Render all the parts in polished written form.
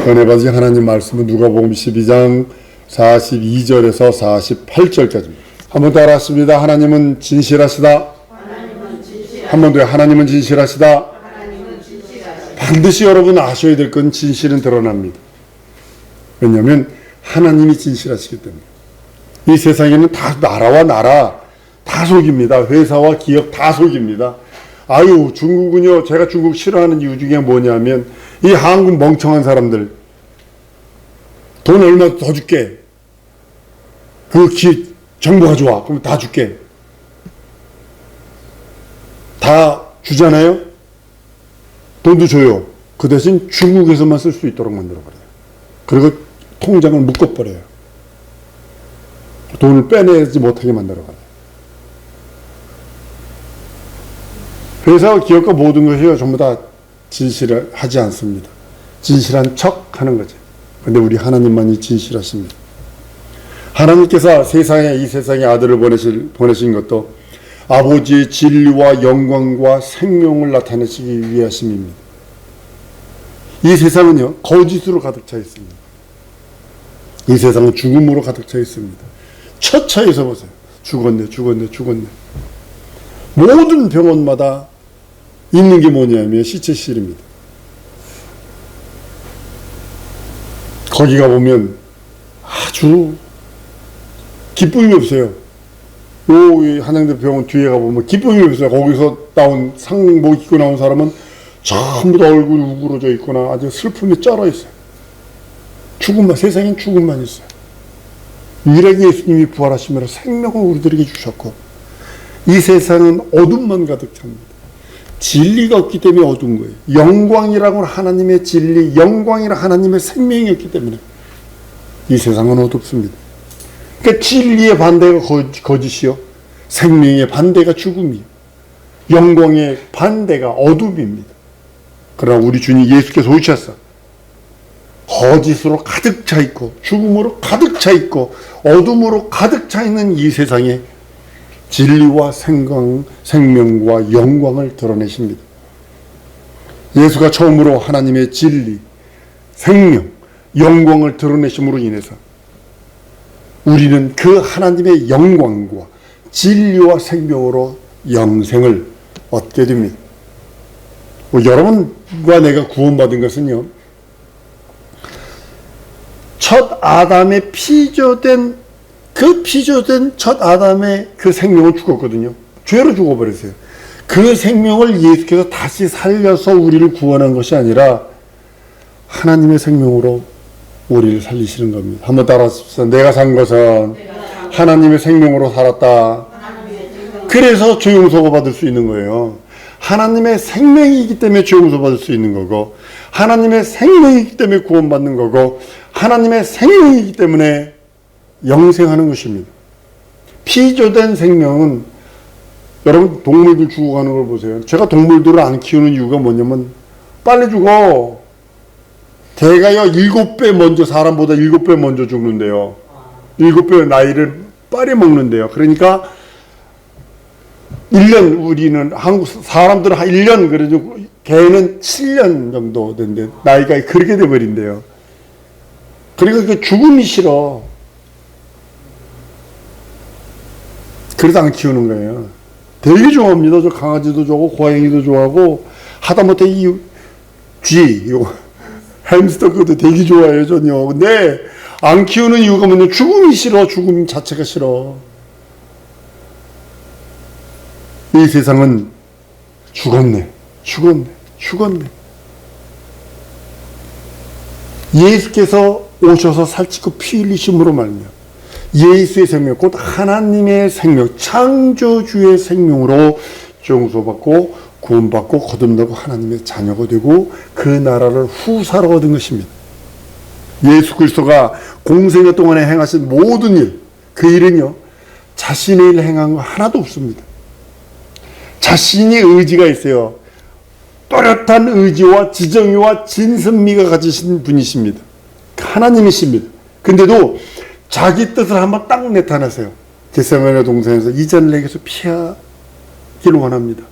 은혜 받으신 하나님 말씀은 누가복음 12장 42절에서 48절까지입니다. 한번 따라 하십니다. 하나님은 진실하시다. 한 번 더 하나님은 진실하시다. 반드시 여러분 아셔야 될 건 진실은 드러납니다. 왜냐하면 하나님이 진실하시기 때문에. 이 세상에는 다 나라 다 속입니다. 회사와 기업 다 속입니다. 아유, 중국은요, 제가 중국 싫어하는 이유 중에 뭐냐면 이 한국 멍청한 사람들 돈 얼마 더 줄게. 정보가 좋아. 그럼 다 줄게. 다 주잖아요. 돈도 줘요. 그 대신 중국에서만 쓸 수 있도록 만들어버려요. 그리고 통장을 묶어버려요. 돈을 빼내지 못하게 만들어버려요. 회사와 기업과 모든 것이 전부 다 진실을 하지 않습니다. 진실한 척 하는 거죠. 근데 우리 하나님만이 진실하십니다. 하나님께서 이 세상에 아들을 보내신 것도 아버지의 진리와 영광과 생명을 나타내시기 위하심입니다. 이 세상은요, 거짓으로 가득 차 있습니다. 이 세상은 죽음으로 가득 차 있습니다. 처처에서 보세요. 죽었네. 모든 병원마다 있는 게 뭐냐면 시체실입니다. 거기 가보면 아주 기쁨이 없어요. 한양대 병원 뒤에 가보면 기쁨이 없어요. 거기서 나온 상복 입고 나온 사람은 전부 다 얼굴이 우그러져 있거나 아주 슬픔이 쩔어 있어요. 세상엔 죽음만 있어요. 유일하게 예수님이 부활하시면서 생명을 우리들에게 주셨고, 이 세상은 어둠만 가득 찹니다. 진리가 없기 때문에 어두운 거예요. 영광이라고 하나님의 진리, 영광이라 하나님의 생명이 없기 때문에 이 세상은 어둡습니다. 그러니까 진리의 반대가 거짓이요, 생명의 반대가 죽음이요, 영광의 반대가 어둠입니다. 그러나 우리 주님 예수께서 오셨어. 거짓으로 가득 차 있고 죽음으로 가득 차 있고 어둠으로 가득 차 있는 이 세상에 진리와 생명과 영광을 드러내십니다. 예수가 처음으로 하나님의 진리, 생명, 영광을 드러내심으로 인해서 우리는 그 하나님의 영광과 진리와 생명으로 영생을 얻게 됩니다. 여러분과 내가 구원받은 것은요, 첫 아담의 피조된 첫 아담의 그 생명을 죽었거든요. 죄로 죽어버렸어요. 그 생명을 예수께서 다시 살려서 우리를 구원한 것이 아니라 하나님의 생명으로 우리를 살리시는 겁니다. 한번 따라하십시오. 내가 산 것은 하나님의 생명으로 살았다. 그래서 죄 용서가 받을 수 있는 거예요. 하나님의 생명이기 때문에 죄 용서 받을 수 있는 거고, 하나님의 생명이기 때문에 구원받는 거고, 하나님의 생명이기 때문에 영생하는 것입니다. 피조된 생명은, 여러분 동물들 죽어가는 걸 보세요. 제가 동물들을 안 키우는 이유가 뭐냐면 빨리 죽어. 대가요 7배 먼저, 사람보다 7배 먼저 죽는데요. 7배 나이를 빨리 먹는데요. 그러니까 1년, 우리는 한국 사람들은 한 1년, 그래도 개는 7년 정도 된대. 나이가 그렇게 돼버린대요. 그러니까 그 죽음이 싫어. 그래서 안 키우는 거예요. 되게 좋아합니다. 저 강아지도 좋아하고 고양이도 좋아하고, 하다못해 이 쥐, 햄스터 그것도 되게 좋아해요, 전혀. 근데 안 키우는 이유가 뭐냐? 죽음이 싫어. 죽음 자체가 싫어. 이 세상은 죽었네. 예수께서 오셔서 살찌고 피 흘리심으로 말미암아 예수의 생명, 곧 하나님의 생명, 창조주의 생명으로 용서받고 구원받고 거듭나고 하나님의 자녀가 되고 그 나라를 후사로 얻은 것입니다. 예수 그리스도가 공생애 동안에 행하신 모든 일, 그 일은요, 자신의 일 행한 거 하나도 없습니다. 자신이 의지가 있어요. 또렷한 의지와 지정의와 진선미가 가지신 분이십니다. 하나님이십니다. 근데도 자기 뜻을 한번 딱 나타내세요. 겟세마네 동산에서 이 잔을 내게서 피하기를 원합니다.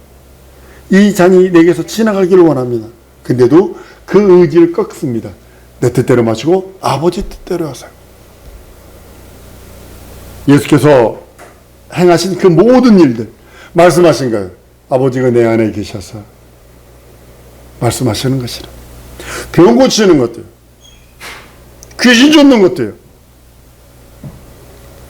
이 잔이 내게서 지나가기를 원합니다. 근데도 그 의지를 꺾습니다. 내 뜻대로 마시고 아버지 뜻대로 하세요. 예수께서 행하신 그 모든 일들 말씀하신 거예요. 아버지가 내 안에 계셔서 말씀하시는 것이라. 병 고치는 것도요. 귀신 쫓는 것도요.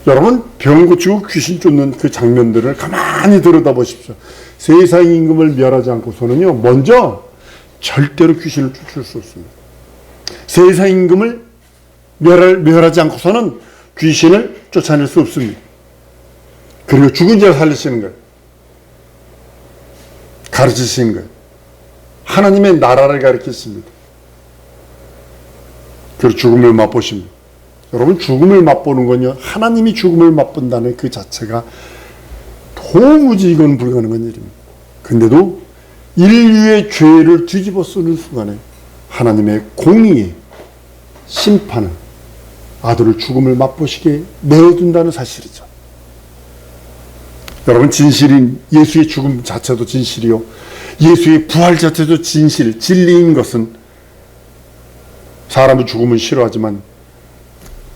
여러분, 병 고치고 귀신 쫓는 그 장면들을 가만히 들여다보십시오. 세상 임금을 멸하지 않고서는요, 먼저 절대로 귀신을 쫓을 수 없습니다. 세상 임금을 멸하지 않고서는 귀신을 쫓아낼 수 없습니다. 그리고 죽은 자를 살리시는 거예요. 가르치시는 거예요. 하나님의 나라를 가르치십니다. 그리고 죽음을 맛보십니다. 여러분, 죽음을 맛보는 건요, 하나님이 죽음을 맛본다는 그 자체가 도무지 이건 불가능한 일입니다. 근데도 인류의 죄를 뒤집어 쓰는 순간에 하나님의 공의의 심판은 아들을 죽음을 맛보시게 내어둔다는 사실이죠. 여러분, 진실인 예수의 죽음 자체도 진실이요, 예수의 부활 자체도 진리인 것은, 사람은 죽음을 싫어하지만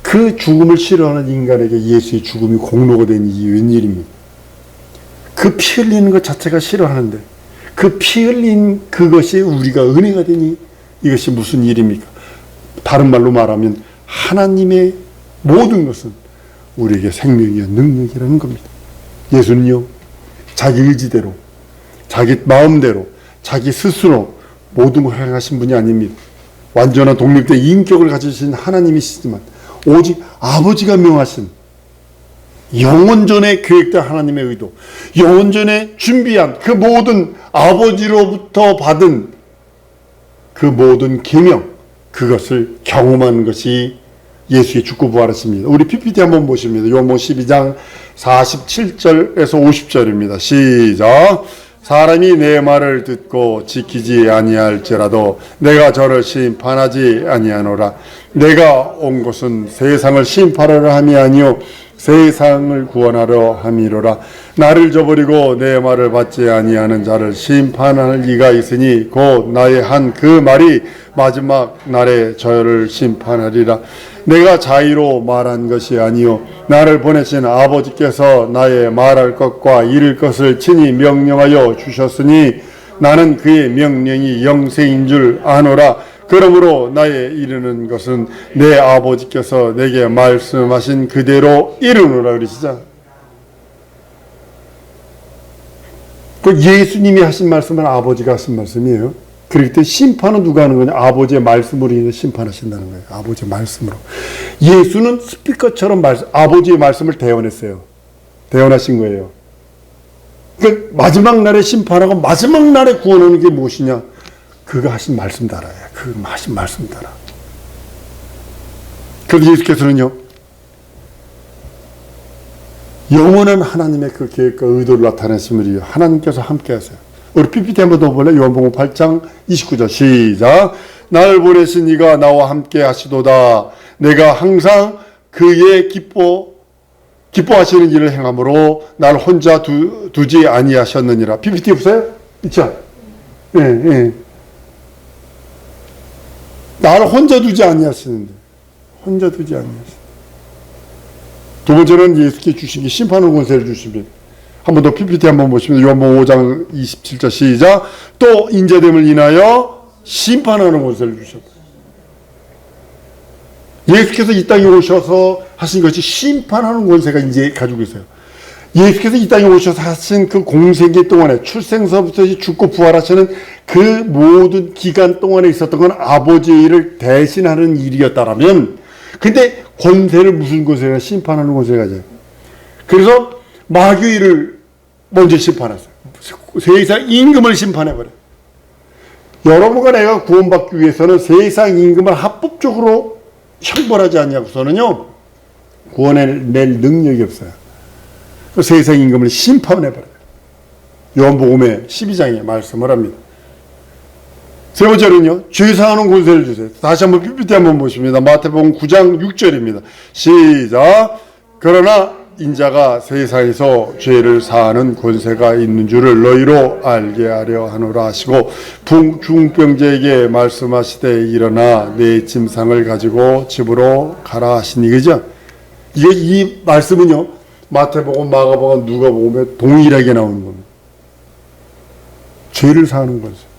그 죽음을 싫어하는 인간에게 예수의 죽음이 공로가 된 이 웬일입니까? 그 피 흘리는 것 자체가 싫어하는데 그 피 흘린 그것이 우리가 은혜가 되니 이것이 무슨 일입니까? 다른 말로 말하면 하나님의 모든 것은 우리에게 생명이요 능력이라는 겁니다. 예수는요, 자기 의지대로, 자기 마음대로, 자기 스스로 모든 걸 행하신 분이 아닙니다. 완전한 독립된 인격을 가지신 하나님이시지만 오직 아버지가 명하신 영원전에 계획된 하나님의 의도, 영원전에 준비한 그 모든 아버지로부터 받은 그 모든 계명, 그것을 경험하는 것이 예수의 죽고 부활하십니다. 우리 PPT 한번 보십니다. 요한복음 12장 47절에서 50절입니다. 시작. 사람이 내 말을 듣고 지키지 아니할지라도 내가 저를 심판하지 아니하노라. 내가 온 것은 세상을 심판하려 함이 아니요 세상을 구원하려 함이로라. 나를 저버리고 내 말을 받지 아니하는 자를 심판할 이가 있으니 곧 나의 한 그 말이 마지막 날에 저를 심판하리라. 내가 자의로 말한 것이 아니요 나를 보내신 아버지께서 나의 말할 것과 이룰 것을 친히 명령하여 주셨으니 나는 그의 명령이 영생인 줄 아노라. 그러므로 나의 이르는 것은 내 아버지께서 내게 말씀하신 그대로 이루노라 그러시죠. 그 예수님이 하신 말씀은 아버지가 하신 말씀이에요. 그렇기 때문에 심판은 누가 하는 거냐? 아버지의 말씀으로 인해 심판하신다는 거예요. 아버지의 말씀으로. 예수는 스피커처럼 아버지의 말씀을 대언했어요. 대언하신 거예요. 그러니까 마지막 날에 심판하고 마지막 날에 구원하는 게 무엇이냐? 그가 하신 말씀 따라야. 그 하신 말씀 따라. 그래서 예수께서는요, 영원한 하나님의 그 계획과 의도를 나타내심을 위해 하나님께서 함께 하세요. 우리 PPT 한번 더 볼래요? 요한복음 8장 29절 시작. 나를 보내신 이가 나와 함께 하시도다. 내가 항상 그의 기뻐하시는 일을 행함으로 나를 혼자 두지 아니하셨느니라. PPT 없어요? 있죠? 예, 예. 나를 혼자 두지 아니하시는데, 혼자 두지 아니하시는데. 두 번째는 예수께 주신 게 심판의 권세를 주십니다. 한 번 더 PPT 한번 보시면 요한복음 5장 27절 시작. 또 인자됨을 인하여 심판하는 권세를 주셨다. 예수께서 이 땅에 오셔서 하신 것이 심판하는 권세가 이제 가지고 있어요. 예수께서 이 땅에 오셔서 하신 그 공생애 동안에 출생서부터 죽고 부활하시는 그 모든 기간 동안에 있었던 건 아버지의 일을 대신하는 일이었다라면, 근데 권세를 무슨 권세가 심판하는 권세가 가져요. 그래서 마귀를 먼저 심판했어요. 세상 임금을 심판해버려요. 여러분과 내가 구원받기 위해서는 세상 임금을 합법적으로 형벌하지 않냐고서는요, 구원해낼 능력이 없어요. 세상 임금을 심판해버려요. 요한복음의 12장에 말씀을 합니다. 세 번째는요, 죄사하는 권세를 주세요. 다시 한번 PPT 한번 보십니다. 마태복음 9장 6절입니다. 시작. 그러나 인자가 세상에서 죄를 사하는 권세가 있는 줄을 너희로 알게 하려 하노라 하시고 중병자에게 말씀하시되 일어나 내 짐상을 가지고 집으로 가라 하시니, 그죠? 이 말씀은요, 마태복음, 마가복음, 누가복음에 동일하게 나오는 겁니다. 죄를 사하는 거죠.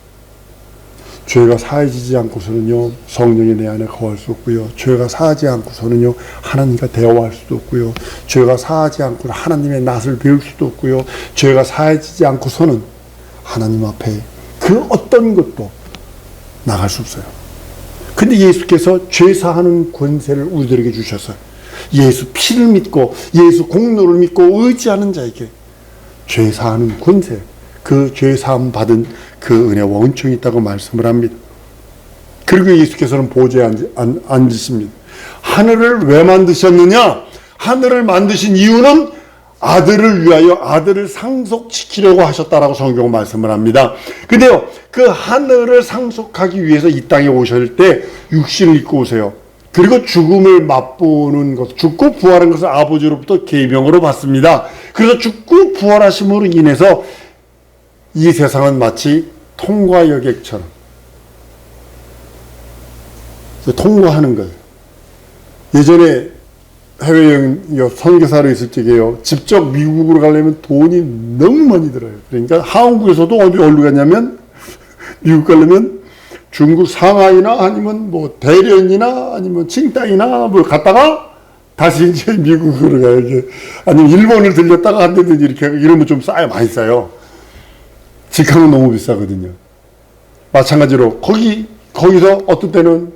죄가 사해지지 않고서는요, 성령이 내 안에 거할 수 없고요. 죄가 사하지 않고서는요, 하나님과 대화할 수도 없고요. 죄가 사하지 않고 하나님의 낯을 배울 수도 없고요. 죄가 사해지지 않고서는 하나님 앞에 그 어떤 것도 나갈 수 없어요. 근데 예수께서 죄 사하는 권세를 우리들에게 주셨어요. 예수 피를 믿고 예수 공로를 믿고 의지하는 자에게 죄 사하는 권세, 그 죄 사함 받은 그 은혜와 은총이 있다고 말씀을 합니다. 그리고 예수께서는 보좌에 앉으십니다. 하늘을 왜 만드셨느냐? 하늘을 만드신 이유는 아들을 위하여, 아들을 상속시키려고 하셨다라고 성경은 말씀을 합니다. 근데요, 그 하늘을 상속하기 위해서 이 땅에 오실 때 육신을 입고 오세요. 그리고 죽음을 맛보는 것, 죽고 부활한 것을 아버지로부터 계명으로 받습니다. 그래서 죽고 부활하심으로 인해서 이 세상은 마치 통과 여객처럼 통과하는 거예요. 예전에 해외여행 선교사로 있을 적에요, 직접 미국으로 가려면 돈이 너무 많이 들어요. 그러니까 한국에서도 어디로 갔냐면, 미국 가려면 중국 상하이나 아니면 뭐 대련이나 아니면 칭다이나 뭐 갔다가 다시 이제 미국으로 가요. 이게 아니면 일본을 들렸다가 한 데든지 이렇게 이러면 좀 싸요. 많이 싸요. 직항은 너무 비싸거든요. 마찬가지로 거기서 어떤 때는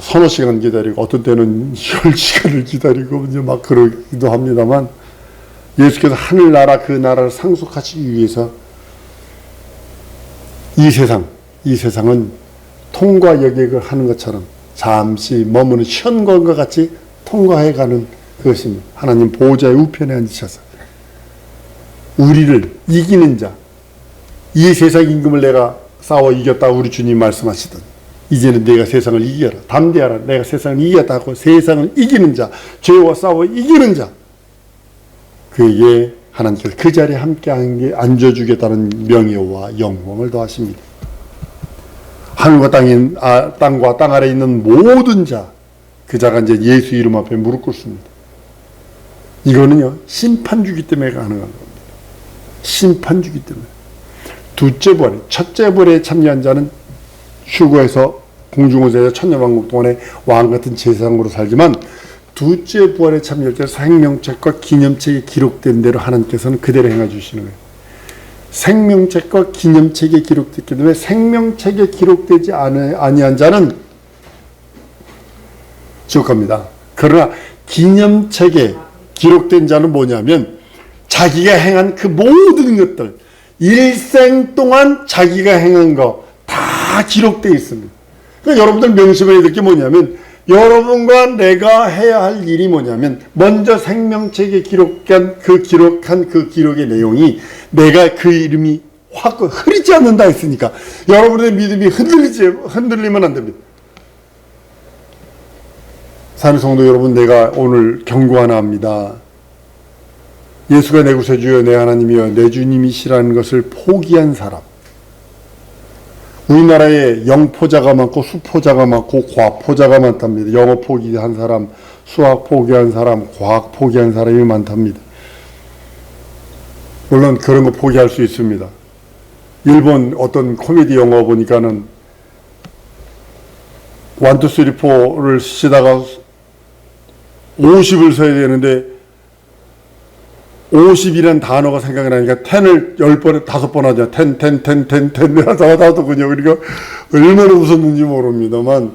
서너 시간 기다리고 어떤 때는 10시간을 기다리고 이제 막 그러기도 합니다만, 예수께서 하늘나라 그 나라를 상속하시기 위해서 이 세상은 통과 여객을 하는 것처럼 잠시 머무는 시험관과 같이 통과해가는 그것입니다. 하나님 보호자의 우편에 앉으셔서 우리를 이기는 자, 이 세상 임금을 내가 싸워 이겼다 우리 주님 말씀하시던, 이제는 내가 세상을 이겨라, 담대하라, 내가 세상을 이겼다고 세상을 이기는 자, 죄와 싸워 이기는 자, 그에게 하나님께서 그 자리에 함께 앉아주겠다는 명예와 영광을 더하십니다. 하늘과 땅과 땅 아래에 있는 모든 자, 그 자가 이제 예수 이름 앞에 무릎 꿇습니다. 이거는요, 심판주기 때문에 가능한 겁니다. 심판주기 때문에. 둘째 부활, 첫째 부활에 참여한 자는 휴거에서 공중원세자 천년왕국 동안에 왕같은 제사장으로 살지만, 둘째 부활에 참여할 때 생명책과 기념책에 기록된 대로 하나님께서는 그대로 행해 주시는 거예요. 생명책과 기념책에 기록됐기 때문에 생명책에 기록되지 아니한 자는 지옥 갑니다. 그러나 기념책에 기록된 자는 뭐냐면, 자기가 행한 그 모든 것들, 일생 동안 자기가 행한 거 다 기록되어 있습니다. 그러니까 여러분들 명심해야 될 게 뭐냐면, 여러분과 내가 해야 할 일이 뭐냐면, 먼저 생명책에 기록한 그 기록의 내용이 내가 그 이름이 확 흐리지 않는다 했으니까 여러분의 믿음이 흔들리면 안 됩니다. 사랑하는 성도 여러분, 내가 오늘 경고 하나 합니다. 예수가 내 구세주여 내 하나님이여 내 주님이시라는 것을 포기한 사람, 우리나라에 영포자가 많고 수포자가 많고 과포자가 많답니다. 영어 포기한 사람, 수학 포기한 사람, 과학 포기한 사람이 많답니다. 물론 그런 거 포기할 수 있습니다. 일본 어떤 코미디 영화 보니까는 1, 2, 3, 4를 쓰다가 50을 써야 되는데 50이라는 단어가 생각이 나니까 10을 10번에 5번 하죠. 10 하다군요. 그러니까 얼마나 웃었는지 모릅니다만,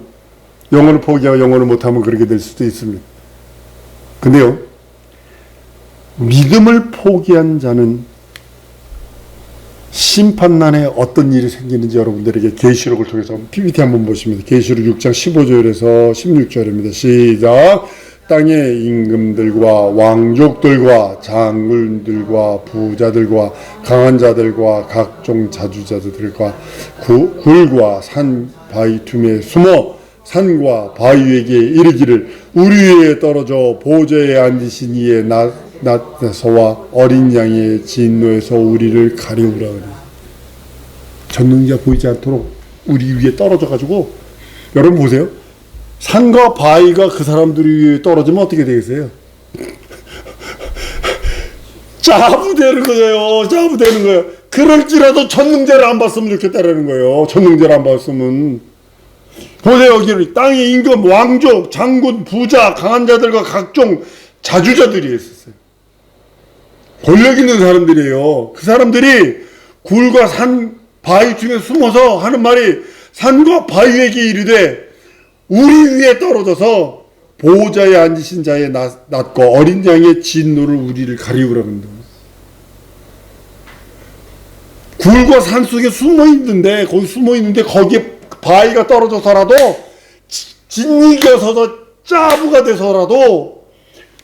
영어를 포기하고 영어를 못하면 그렇게 될 수도 있습니다. 근데요, 믿음을 포기한 자는 심판난에 어떤 일이 생기는지 여러분들에게 계시록을 통해서 PPT 한번 보십니다. 계시록 6장 15절에서 16절입니다. 시작. 땅의 임금들과 왕족들과 장군들과 부자들과 강한 자들과 각종 자주자들과 굴과 산 바위 틈에 숨어 산과 바위에게 이르기를 우리 위에 떨어져 보좌에 앉으신 이의 낯에서와 어린 양의 진노에서 우리를 가리우라 그래. 전능자 보이지 않도록 우리 위에 떨어져 가지고, 여러분 보세요. 산과 바위가 그 사람들 위에 떨어지면 어떻게 되겠어요? 짜부되는 거예요. 짜부되는 거예요. 그럴지라도 전능자를 안 봤으면 좋겠다라는 거예요. 전능자를 안 봤으면. 보세요. 여기는 땅의 임금, 왕족, 장군, 부자, 강한 자들과 각종 자주자들이 있었어요. 권력 있는 사람들이에요. 그 사람들이 굴과 산, 바위 중에 숨어서 하는 말이 산과 바위에게 이르되 우리 위에 떨어져서 보호자에 앉으신 자의 낯과 어린 양의 진노를 우리를 가리우라 한다. 굴과 산 속에 숨어 있는데, 거기에 바위가 떨어져서라도 짓이겨서 짜부가 돼서라도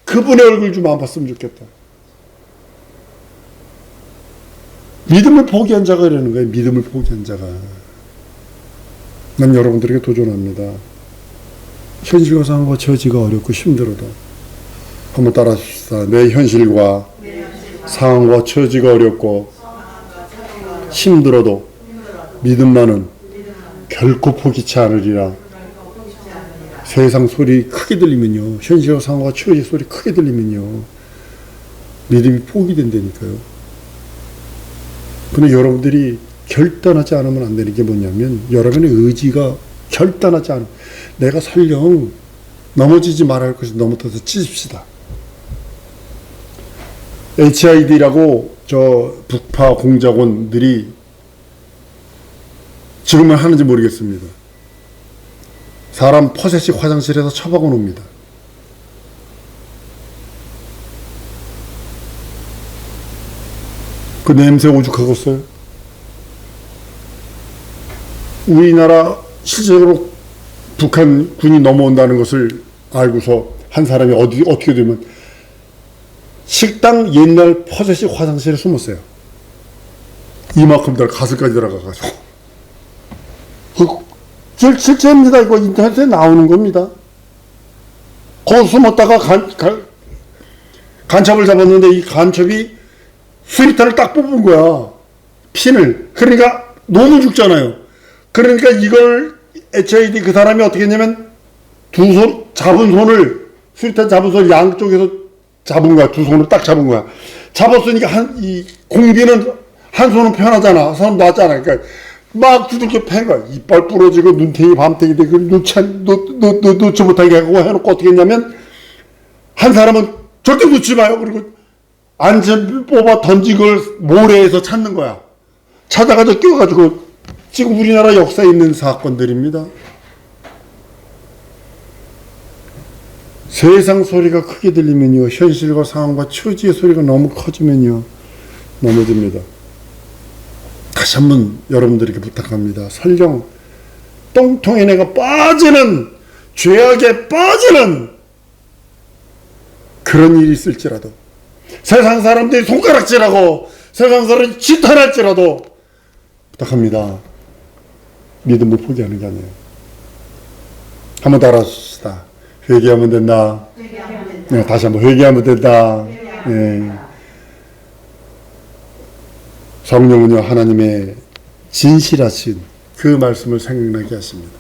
그분의 얼굴 좀 안 봤으면 좋겠다. 믿음을 포기한 자가 이러는 거예요. 믿음을 포기한 자가. 난 여러분들에게 도전합니다. 현실과 상황과 처지가 어렵고 힘들어도 한번 따라하십시다. 내 현실과 상황과 처지가 어렵고 힘들어도 믿음만은 결코 포기치 않으리라. 세상 소리 크게 들리면요, 현실과 상황과 처지 소리 크게 들리면요, 믿음이 포기된다니까요. 근데 여러분들이 결단하지 않으면 안 되는 게 뭐냐면, 여러분의 의지가 결단하지 않으면, 내가 설령 넘어지지 말아야 할 것이 넘어져서 찢읍시다. HID라고 저 북파 공작원들이 지금은 하는지 모르겠습니다. 사람 퍼셋씩 화장실에서 처박아 놓습니다. 그 냄새 오죽하겠어요? 우리나라 실제로 북한 군이 넘어온다는 것을 알고서 한 사람이 어떻게 되면 식당 옛날 퍼셋식 화장실에 숨었어요. 이만큼 가슴까지 들어가가지고. 실제입니다. 이거 인터넷에 나오는 겁니다. 거기 숨었다가 간첩을 잡았는데 이 간첩이 수리탄을 딱 뽑은 거야. 핀을. 그러니까 너무 죽잖아요. 그러니까 이걸 HID 그 사람이 어떻게 했냐면 잡은 손을, 수리탄 잡은 손 양쪽에서 잡은 거야. 두 손을 딱 잡은 거야. 잡았으니까 이 공기는 한 손은 편하잖아. 손 놨잖아. 그러니까 막 두들겨 팬 거야. 이빨 부러지고 눈탱이 밤탱이 되고 놓지 못하게 하고 해놓고 어떻게 했냐면, 한 사람은 절대 놓지 마요. 그리고 안전 뽑아 던진 걸 모래에서 찾는 거야. 찾아가서 끼워가지고. 지금 우리나라 역사에 있는 사건들입니다. 세상 소리가 크게 들리면요, 현실과 상황과 처지의 소리가 너무 커지면요, 넘어집니다. 다시 한번 여러분들에게 부탁합니다. 설령 똥통에 내가 빠지는, 죄악에 빠지는 그런 일이 있을지라도, 세상 사람들이 손가락질하고 세상 사람들이 지탄할지라도 부탁합니다. 믿음을 포기하는 게 아니에요. 한번 따라하십시다. 회개하면 된다. 네, 다시 한번 회개하면 된다. 네. 성령은요, 하나님의 진실하신 그 말씀을 생각나게 하십니다.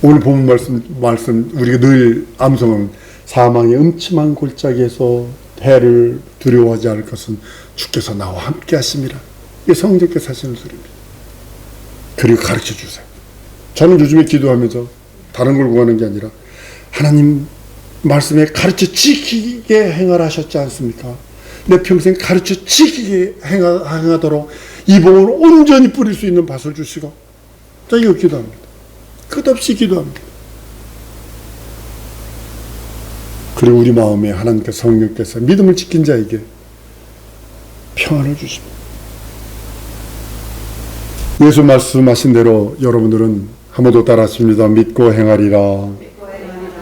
오늘 본 말씀 우리가 늘 암송은 사망의 음침한 골짜기에서 해를 두려워하지 않을 것은 주께서 나와 함께 하심이라. 이게 성령께서 하시는 소리입니다. 그리고 가르쳐 주세요. 저는 요즘에 기도하면서 다른 걸 구하는 게 아니라 하나님 말씀에 가르쳐 지키게 행하라 하셨지 않습니까? 내 평생 가르쳐 지키게 행하도록 이 복을 온전히 뿌릴 수 있는 밭을 주시고, 자, 이거 기도합니다. 끝없이 기도합니다. 그리고 우리 마음에 하나님께서, 성령께서 믿음을 지킨 자에게 평안을 주십니다. 예수 말씀하신 대로 여러분들은 한 번 더 따라하십니다. 믿고 행하리라.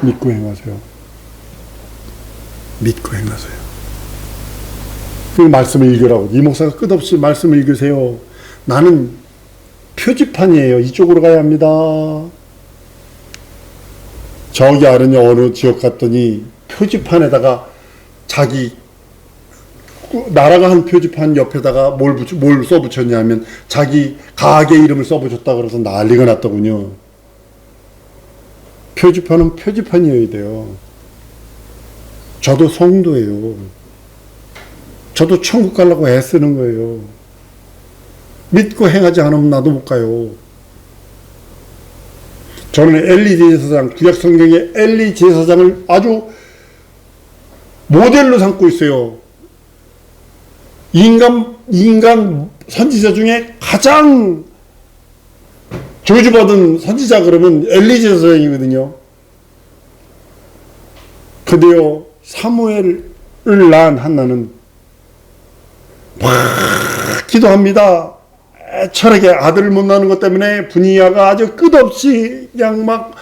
믿고 행하세요. 믿고 행하세요. 그 말씀을 읽으라고. 이 목사가 끝없이 말씀을 읽으세요. 나는 표지판이에요. 이쪽으로 가야 합니다. 저기 아래냐 어느 지역 갔더니 표지판에다가 자기 나라가 한 표지판 옆에다가 뭘 써붙였냐면 자기 가게 이름을 써붙였다 그래서 난리가 났더군요. 표지판은 표지판이어야 돼요. 저도 성도예요. 저도 천국 가려고 애쓰는 거예요. 믿고 행하지 않으면 나도 못 가요. 저는 엘리 제사장, 구약 성경의 엘리 제사장을 아주 모델로 삼고 있어요. 인간 선지자 중에 가장 저주받은 선지자 그러면 엘리 제사장이거든요. 근데요, 사무엘을 낳은 한나는 막 기도합니다. 철학에 아들을 못 낳는 것 때문에 분이야가 아주 끝없이 그냥 막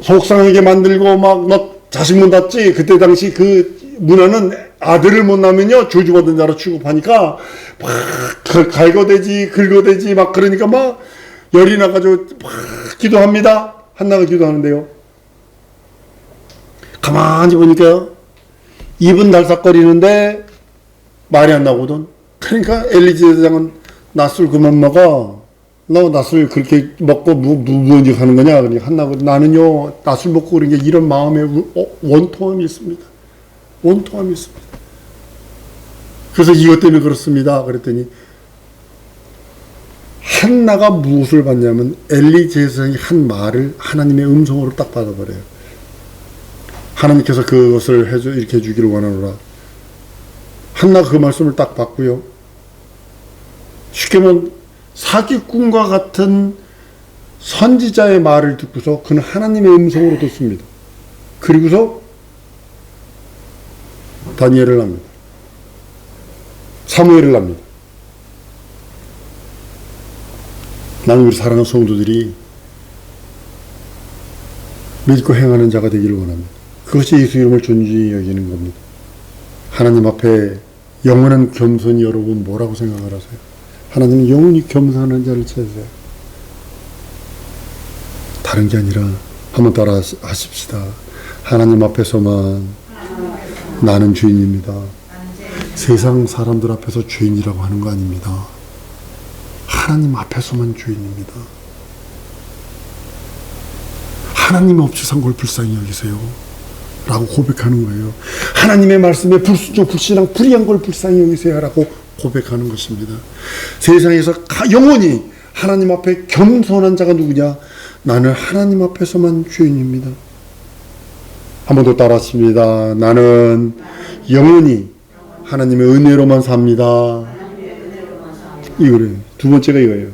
속상하게 만들고 막 너 자식 못 낳지. 그때 당시 그 문화는 아들을 못 낳으면요 저주받은 자로 취급하니까 막 갈거대지 긁어대지 막 그러니까 막 열이 나가지고 막 기도합니다. 한나가 기도하는데요. 가만히 보니까 입은 달싹거리는데 말이 안 나거든. 그러니까 엘리 제사장은 낫술 그만 먹어. 너 낫술 그렇게 먹고 무언지 하는 거냐? 그러니까 한나가 나는요 낫술 먹고 그런 게 이런 마음에 원통함이 있습니다. 원통함이 있습니다. 그래서 이것 때문에 그렇습니다. 그랬더니 한나가 무엇을 받냐면 엘리 제사장이 한 말을 하나님의 음성으로 딱 받아버려요. 하나님께서 그것을 이렇게 해주기를 원하노라. 한나가 그 말씀을 딱 받고요. 쉽게 말하면 사기꾼과 같은 선지자의 말을 듣고서 그는 하나님의 음성으로 듣습니다. 그리고서 다니엘을 납니다. 사무엘을 납니다. 나는 우리 사랑하는 성도들이 믿고 행하는 자가 되기를 원합니다. 그것이 예수 이름을 존귀히 여기는 겁니다. 하나님 앞에 영원한 겸손이 여러분 뭐라고 생각을 하세요? 하나님은 영원히 겸손한 자를 찾으세요. 다른 게 아니라 한번 따라 하십시다. 하나님 앞에서만 나는 죄인입니다. 세상 사람들 앞에서 죄인이라고 하는 거 아닙니다. 하나님 앞에서만 죄인입니다. 하나님 없이 산 걸 불쌍히 여기세요. 라고 고백하는 거예요. 하나님의 말씀에 불순종, 불신앙, 불의한 걸 불쌍히 여기세요. 라고 고백하는 것입니다. 세상에서 영원히 하나님 앞에 겸손한 자가 누구냐? 나는 하나님 앞에서만 죄인입니다. 한 번 더 따라하십니다. 나는 영원히 하나님의 은혜로만 삽니다. 이거래요. 두 번째가 이거예요.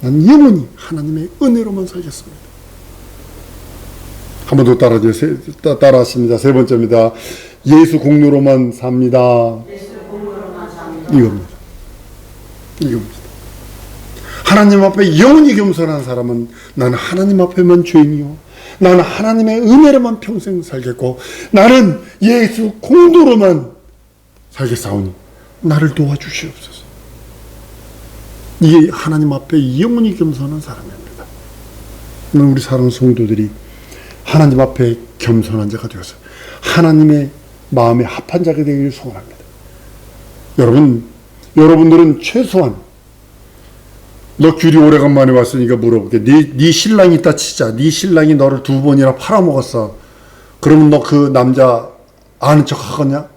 나는 영원히 하나님의 은혜로만 살겠습니다. 한 번 더 따라하십니다. 세 번째입니다. 예수 공로로만 삽니다. 이겁니다. 이겁니다. 하나님 앞에 영원히 겸손한 사람은 나는 하나님 앞에만 죄인이요. 나는 하나님의 은혜로만 평생 살겠고 나는 예수 공로로만 살겠사오니 나를 도와주시옵소서. 이게 하나님 앞에 영원히 겸손한 사람입니다. 우리 사랑하는 성도들이 하나님 앞에 겸손한 자가 되어서 하나님의 마음에 합한 자가 되기를 소원합니다. 여러분들은 최소한 너 규리 오래간만에 왔으니까 물어볼게. 네 신랑이 있다 치자. 네 신랑이 너를 2번이나 팔아먹었어. 그러면 너 그 남자 아는 척 하겠냐?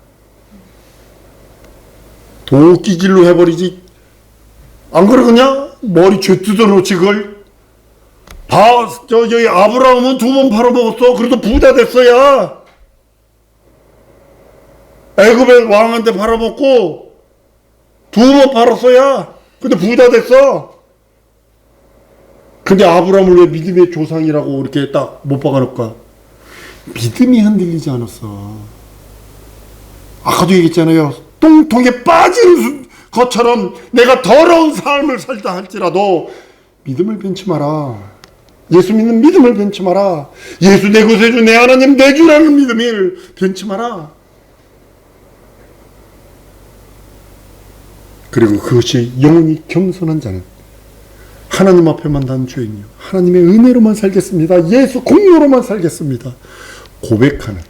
도끼질로 해버리지. 안 그러겠냐? 머리 죄 뜯어놓지 그걸. 저기 아브라함은 2번 팔아먹었어. 그래도 부자 됐어야. 애굽의 왕한테 팔아먹고 2번 팔았어야. 근데 부자 됐어. 근데 아브라함을 왜 믿음의 조상이라고 이렇게 딱 못 박아놓을까? 믿음이 흔들리지 않았어. 아까도 얘기했잖아요. 똥통에 빠진 것처럼 내가 더러운 삶을 살다 할지라도 믿음을 변치 마라. 예수 믿는 믿음을 변치 마라. 예수 내 구세주 내 하나님 내 주라는 믿음을 변치 마라. 그리고 그것이 영원히 겸손한 자는 하나님 앞에만 난 죄인이요. 하나님의 은혜로만 살겠습니다. 예수 공로로만 살겠습니다. 고백하는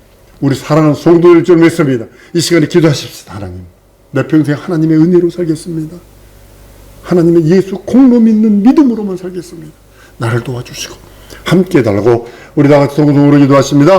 우리 사랑하는 성도들 좀 했습니다. 이 시간에 기도하십시다. 하나님, 내 평생 하나님의 은혜로 살겠습니다. 하나님의 예수 공로 믿는 믿음으로만 살겠습니다. 나를 도와주시고 함께 해달라고 우리 다 같이 성도로 기도하십니다.